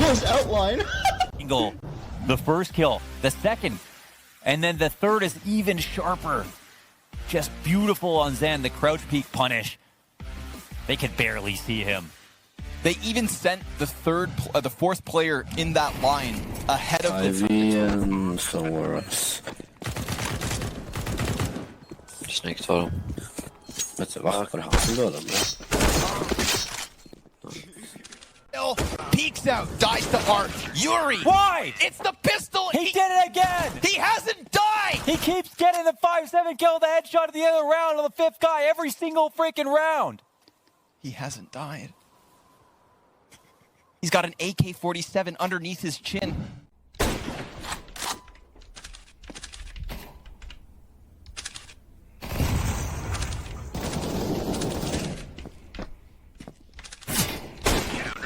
close outline. Angle. The first kill, the second, and then the third is even sharper. Just beautiful on Zehn, the crouch peek punish. They could barely see him. They even sent the fourth player in that line ahead of IVM somewhere else. Snyggt för dem. Vet du vad? För han som dödade mig. Peeks out, dies to Art. Yuri! Why? It's the pistol! He did it again! He hasn't died! He keeps getting the 5-7 kill, the headshot at the end of the round on the fifth guy every single freaking round. He hasn't died. He's got an AK-47 underneath his chin.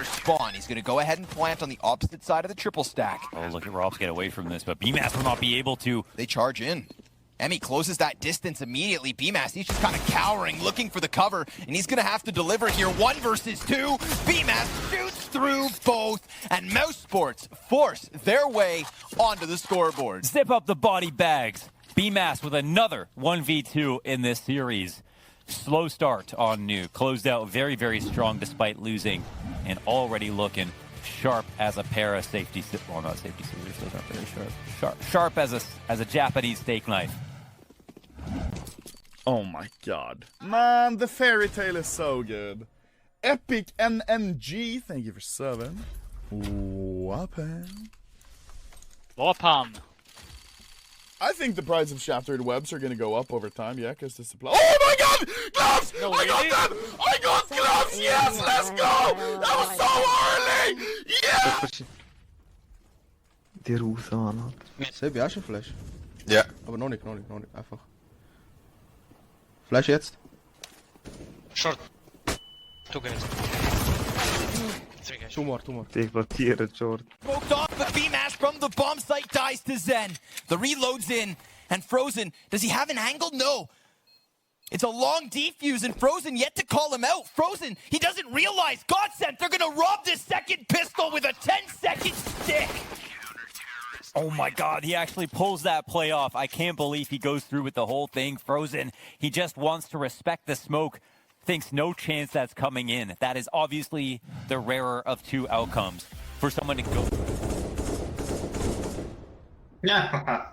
Spawn. He's going to go ahead and plant on the opposite side of the triple stack. Oh, look at Robs get away from this, but bymass will not be able to. They charge in. Emmy closes that distance immediately. bymasss, he's just kind of cowering, looking for the cover, and he's going to have to deliver here. 1 versus 2. bymasss shoots through both, and mousesports force their way onto the scoreboard. Zip up the body bags. bymasss with another 1v2 in this series. Slow start on New. Closed out very, very strong despite losing, and already looking sharp as a pair of safety, well, not safety scissors, those aren't very sharp. Sharp as a Japanese steak knife. Oh my god. Man, the fairy tale is so good. Epic NMG, thank you for 7. Wapan. I think the price of shattered webs are gonna go up over time, yeah, because the supply. Oh my god! Gloves! No, I got them! I got gloves! Yes, let's go! That was so early! Yeah! Die rosa annat. Sebi, hast du Flash? Ja. Aber noch nicht, einfach. Flash jetzt? Short. 2 guys. 3 guys. Two more. Die quartieren short. Smoked off, but bymasss from the bomb site dies to Zehn. The reload's in, and Frozen, does he have an angle? No. It's a long defuse, and Frozen yet to call him out. Frozen, he doesn't realize, God sent, they're gonna rob this second pistol with a 10-second stick. Oh my god, he actually pulls that play off. I can't believe he goes through with the whole thing. Frozen, he just wants to respect the smoke. Thinks no chance that's coming in. That is obviously the rarer of 2 outcomes for someone to go. Yeah.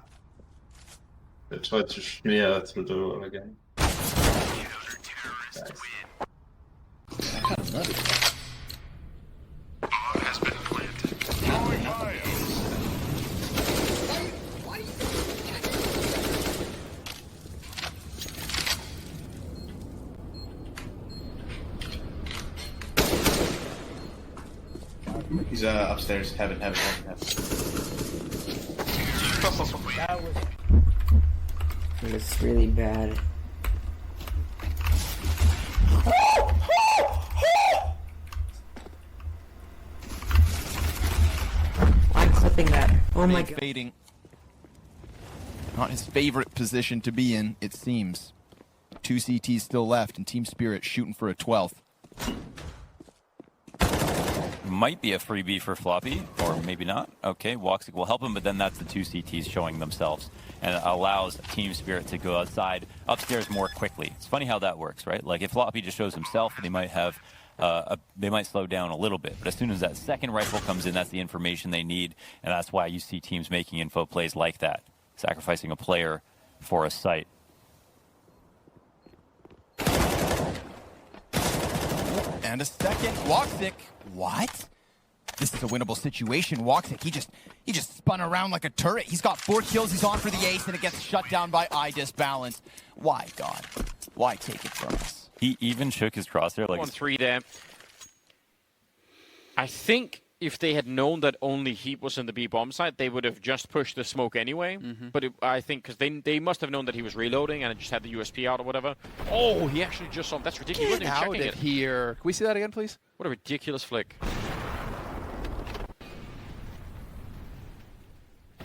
They tried to smear through the wall again. He's upstairs. Heaven. It's really bad. I'm clipping that. Oh my god. Fading. Not his favorite position to be in, it seems. 2 CTs still left, and Team Spirit shooting for a 12th. Might be a freebie for Floppy, or maybe not. Okay, Woxic will help him, but then that's the 2 CTs showing themselves, and it allows Team Spirit to go upstairs more quickly. It's funny how that works, right? Like if Floppy just shows himself, they might have, they might slow down a little bit. But as soon as that second rifle comes in, that's the information they need, and that's why you see teams making info plays like that, sacrificing a player for a site. And a second, Woxic. What? This is a winnable situation. Woxic, he just spun around like a turret. He's got 4 kills, he's on for the ace, and it gets shut down by eye disbalance. Why, God? Why take it from us? He even shook his crosshair like 1-3 there. I think if they had known that only Heap was in the B bomb site, they would have just pushed the smoke anyway. But I think because they must have known that he was reloading and just had the USP out or whatever. Oh, he actually just saw him. That's ridiculous. He wasn't even checking it here. Can we see that again, please? What a ridiculous flick.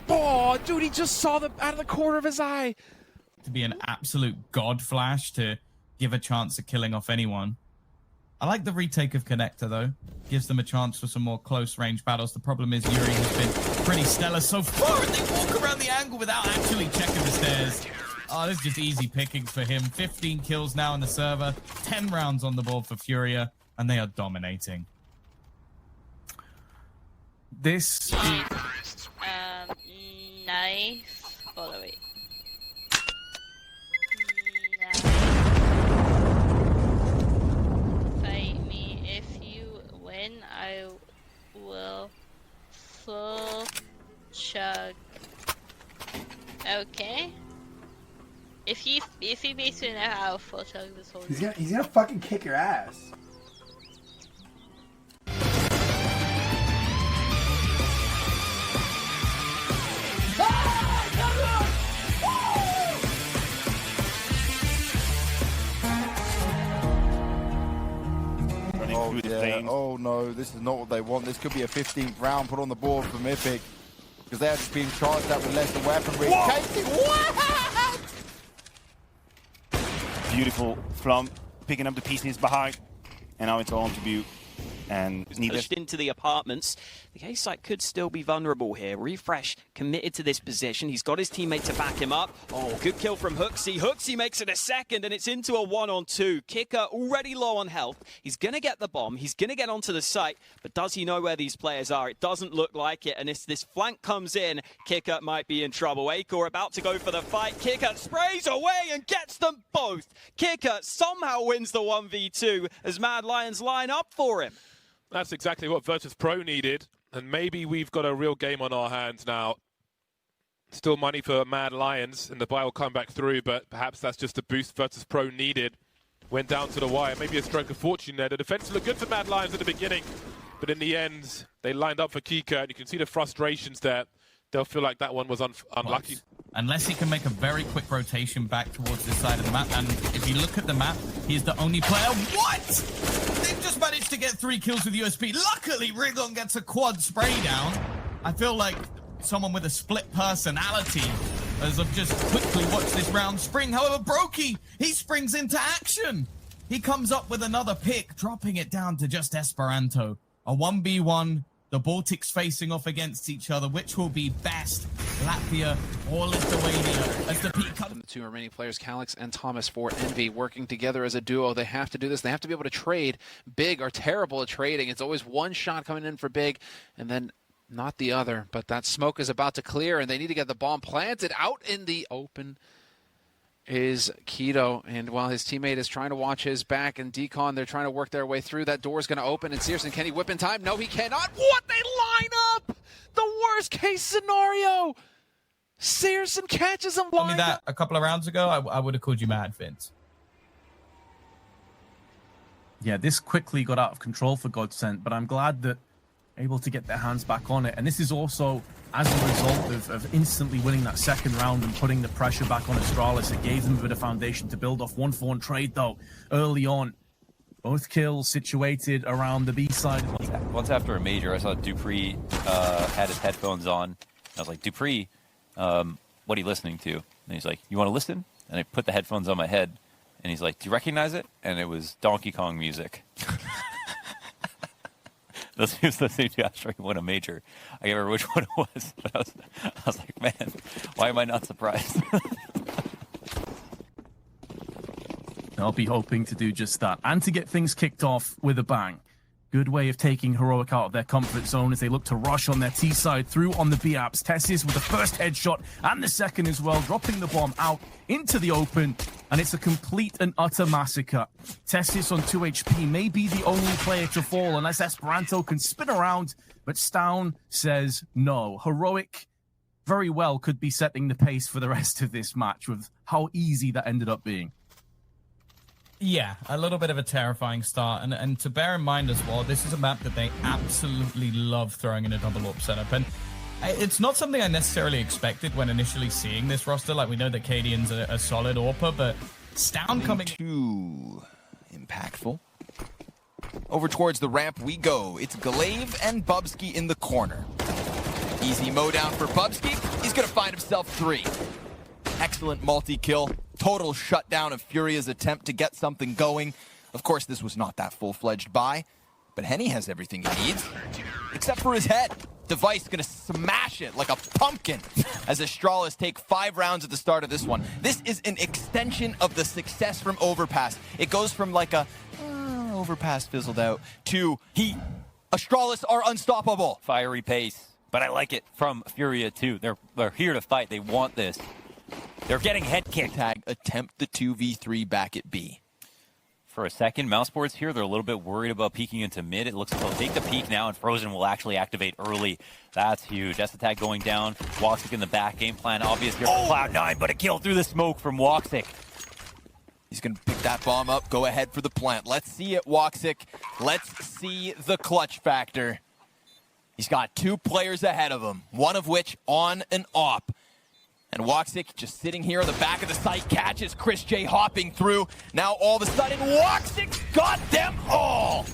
Oh, dude, he just saw the out of the corner of his eye. To be an absolute god flash to give a chance at killing off anyone. I like the retake of Connector, though. Gives them a chance for some more close-range battles. The problem is Yuri has been pretty stellar so far, and they walk around the angle without actually checking the stairs. Oh, this is just easy pickings for him. 15 kills now in the server, 10 rounds on the board for Furia, and they are dominating. This is... Nice. Hold on, wait. Fight me. If you win, I will full chug. Okay. If he beats me now, I'll full chug this whole game. He's gonna fucking kick your ass. Oh yeah, oh no, this is not what they want. This could be a 15th round put on the board from Mythic. Because they are just being charged out with less than weaponry. Casey, what? Beautiful from picking up the pieces behind. And now it's on to Butte. And pushed into the apartments. The K-Site could still be vulnerable here. Refresh committed to this position. He's got his teammate to back him up. Oh, good kill from horacijz. horacijz makes it a second, and it's into a 1-on-2. Kicker already low on health. He's going to get the bomb. He's going to get onto the site. But does he know where these players are? It doesn't look like it. And if this flank comes in, Kicker might be in trouble. Akor about to go for the fight. Kicker sprays away and gets them both. Kicker somehow wins the 1v2 as Mad Lions line up for him. That's exactly what Virtus Pro needed, and maybe we've got a real game on our hands now. Still money for Mad Lions, and the buy will come back through, but perhaps that's just the boost Virtus Pro needed. Went down to the wire, maybe a stroke of fortune there. The defense looked good for Mad Lions at the beginning, but in the end, they lined up for Kika, and you can see the frustrations there. They'll feel like that one was unlucky. Unless he can make a very quick rotation back towards this side of the map. And if you look at the map, he's the only player. What? They've just managed to get 3 kills with USP. Luckily, Rigon gets a quad spray down. I feel like someone with a split personality as I've just quickly watched this round spring. However, Brokey, he springs into action. He comes up with another pick, dropping it down to just Esperanto. A 1v1. The Baltics facing off against each other. Which will be best, Latvia or Lithuania? As the peak comes. The 2 remaining players, Calyx and Thomas for Envy, working together as a duo. They have to do this. They have to be able to trade. Big are terrible at trading. It's always one shot coming in for Big, and then not the other. But that smoke is about to clear, and they need to get the bomb planted out in the open. Is Keto, and while his teammate is trying to watch his back, and Decon, they're trying to work their way through. That door's going to open, and Searson, can he whip in time? No, he cannot. What? They line up! The worst case scenario! Searson catches him. Told me that a couple of rounds ago, I would have called you mad, Vince. Yeah, this quickly got out of control for Godsent, but I'm glad that able to get their hands back on it. And this is also as a result of instantly winning that second round and putting the pressure back on Astralis. It gave them a bit of foundation to build off. 1-4 trade, though, early on. Both kills situated around the B side. Once after a major, I saw Dupree had his headphones on. I was like, Dupree, what are you listening to? And he's like, you want to listen? And I put the headphones on my head, and he's like, do you recognize it? And it was Donkey Kong music. He was listening to after he won a major. I can't remember which one it was, but I was like, man, why am I not surprised? They'll be hoping to do just that and to get things kicked off with a bang. Good way of taking Heroic out of their comfort zone as they look to rush on their T side through on the B apps. Tessis with the first headshot and the second as well, dropping the bomb out into the open, and it's a complete and utter massacre. Tessis on 2 HP may be the only player to fall unless Esperanto can spin around, but Stown says no. Heroic very well could be setting the pace for the rest of this match with how easy that ended up being. Yeah, a little bit of a terrifying start. And to bear in mind as well, this is a map that they absolutely love throwing in a double AWP setup. And it's not something I necessarily expected when initially seeing this roster. Like, we know that Cadian's a solid AWPer, but Stown coming... Too impactful. Over towards the ramp we go. It's Glaive and Bubsky in the corner. Easy mow down for Bubsky. He's going to find himself 3. Excellent multi-kill. Total shutdown of Furia's attempt to get something going. Of course, this was not that full-fledged buy, but Henny has everything he needs, except for his head. Device gonna smash it like a pumpkin as Astralis take 5 rounds at the start of this one. This is an extension of the success from Overpass. It goes from like a Overpass fizzled out to Astralis are unstoppable. Fiery pace, but I like it from Furia too. They're here to fight. They want this. They're getting head kicked. Tag attempt the 2v3 back at B. For a second, Mouseboard's here. They're a little bit worried about peeking into mid. It looks like they'll take the peek now, and Frozen will actually activate early. That's huge. S-Attack going down. Woxic in the back. Game plan obvious here for Cloud9, but a kill through the smoke from Woxic. He's going to pick that bomb up, go ahead for the plant. Let's see it, Woxic. Let's see the clutch factor. He's got 2 players ahead of him, one of which on an op. And Woxic just sitting here on the back of the site, catches Chris J hopping through. Now all of a sudden, Woxic got them all!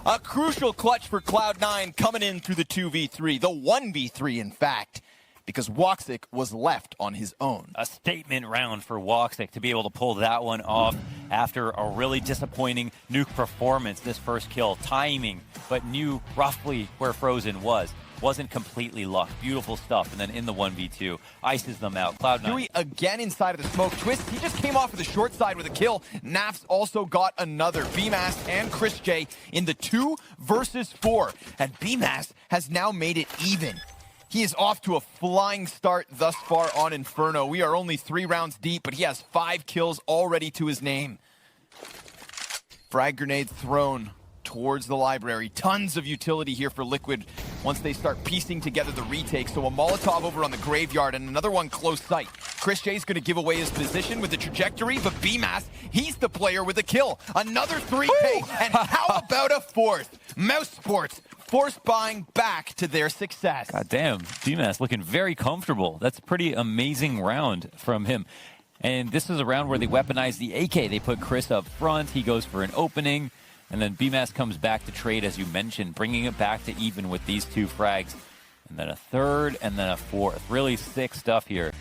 A crucial clutch for Cloud9 coming in through the 2v3, the 1v3 in fact, because Woxic was left on his own. A statement round for Woxic to be able to pull that one off after a really disappointing nuke performance. This first kill, timing, but knew roughly where Frozen was. Wasn't completely luck. Beautiful stuff. And then in the 1v2, ices them out. Cloud9. Dewey again inside of the smoke. Twist, he just came off of the short side with a kill. Nafs also got another. bymass and Chris J in the 2 versus 4. And bymass has now made it even. He is off to a flying start thus far on Inferno. We are only 3 rounds deep, but he has 5 kills already to his name. Frag grenade thrown towards the library. Tons of utility here for Liquid once they start piecing together the retake. So a Molotov over on the graveyard and another one close sight. Chris J's going to give away his position with the trajectory, but bymass, he's the player with a kill. Another 3K, and how about a 4th? Mouse Sports force buying back to their success. God damn, bymass looking very comfortable. That's a pretty amazing round from him. And this is a round where they weaponize the AK. They put Chris up front. He goes for an opening. And then bymass comes back to trade, as you mentioned, bringing it back to even with these 2 frags. And then a 3rd, and then a 4th. Really sick stuff here.